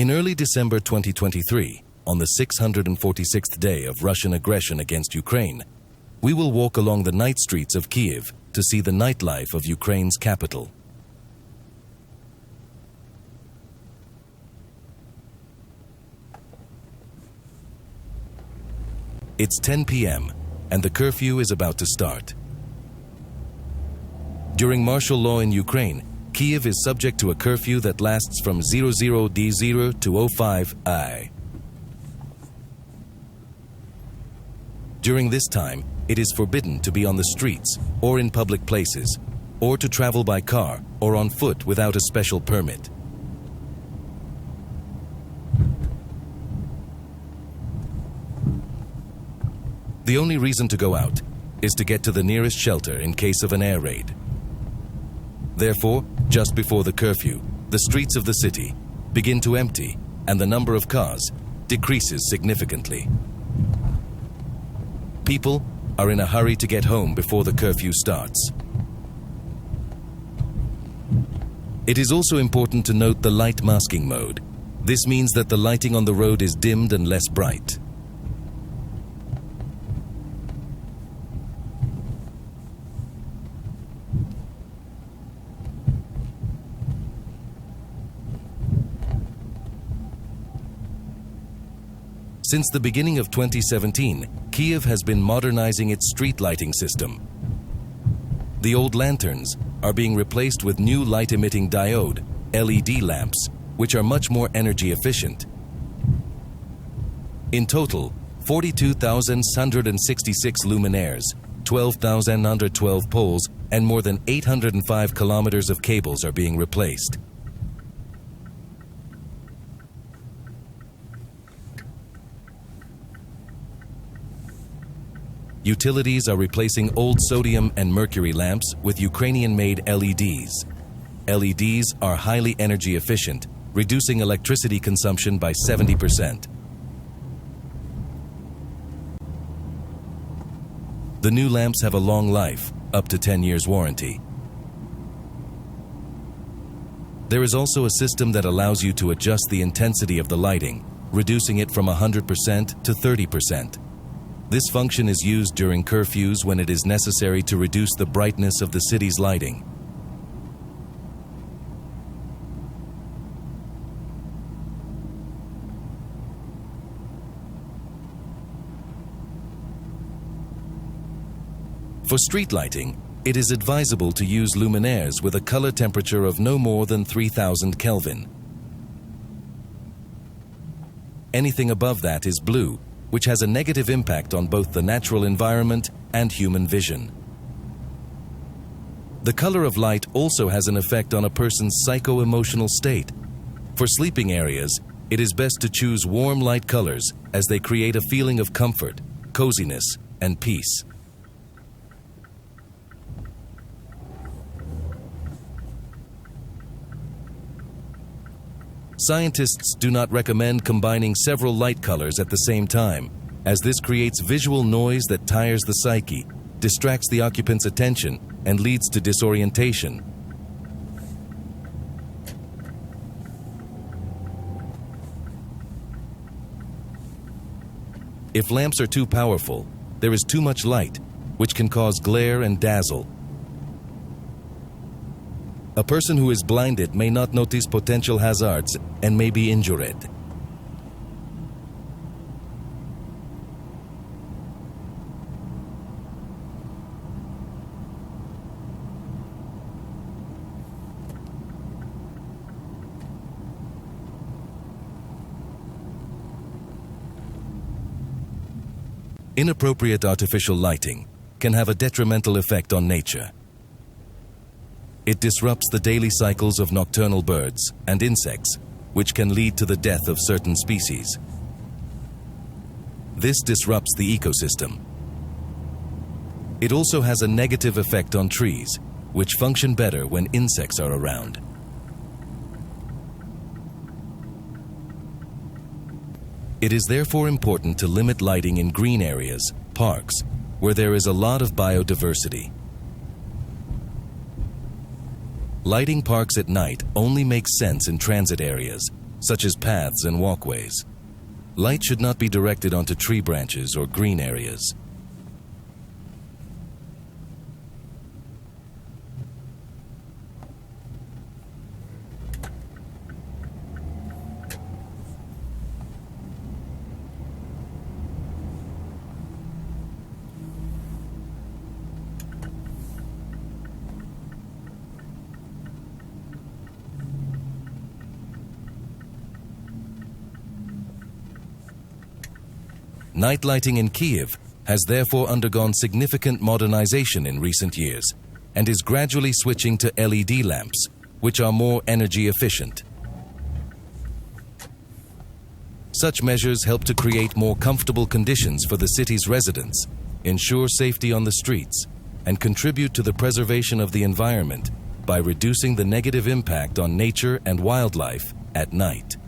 In early December 2023, on the 646th day of Russian aggression against Ukraine, we will walk along the night streets of Kyiv to see the nightlife of Ukraine's capital. It's 10 p.m. and the curfew is about to start. During martial law in Ukraine, Kyiv is subject to a curfew that lasts from 00D0 to 05I. During this time, it is forbidden to be on the streets or in public places, or to travel by car or on foot without a special permit. The only reason to go out is to get to the nearest shelter in case of an air raid. Therefore, just before the curfew, the streets of the city begin to empty and the number of cars decreases significantly. People are in a hurry to get home before the curfew starts. It is also important to note the light masking mode. This means that the lighting on the road is dimmed and less bright. Since the beginning of 2017, Kyiv has been modernizing its street lighting system. The old lanterns are being replaced with new light-emitting diode, LED lamps, which are much more energy efficient. In total, 42,166 luminaires, 12,112 poles, and more than 805 kilometers of cables are being replaced. Utilities are replacing old sodium and mercury lamps with Ukrainian-made LEDs. LEDs are highly energy efficient, reducing electricity consumption by 70%. The new lamps have a long life, up to 10 years warranty. There is also a system that allows you to adjust the intensity of the lighting, reducing it from 100% to 30%. This function is used during curfews when it is necessary to reduce the brightness of the city's lighting. For street lighting, it is advisable to use luminaires with a color temperature of no more than 3000 Kelvin. Anything above that is blue, which has a negative impact on both the natural environment and human vision. The color of light also has an effect on a person's psycho-emotional state. For sleeping areas, it is best to choose warm light colors as they create a feeling of comfort, coziness, and peace. Scientists do not recommend combining several light colors at the same time, as this creates visual noise that tires the psyche, distracts the occupant's attention, and leads to disorientation. If lamps are too powerful, there is too much light, which can cause glare and dazzle. A person who is blinded may not notice potential hazards and may be injured. Inappropriate artificial lighting can have a detrimental effect on nature. It disrupts the daily cycles of nocturnal birds and insects, which can lead to the death of certain species. This disrupts the ecosystem. It also has a negative effect on trees, which function better when insects are around. It is therefore important to limit lighting in green areas, parks, where there is a lot of biodiversity. Lighting parks at night only makes sense in transit areas, such as paths and walkways. Light should not be directed onto tree branches or green areas. Night lighting in Kyiv has therefore undergone significant modernization in recent years and is gradually switching to LED lamps, which are more energy efficient. Such measures help to create more comfortable conditions for the city's residents, ensure safety on the streets, and contribute to the preservation of the environment by reducing the negative impact on nature and wildlife at night.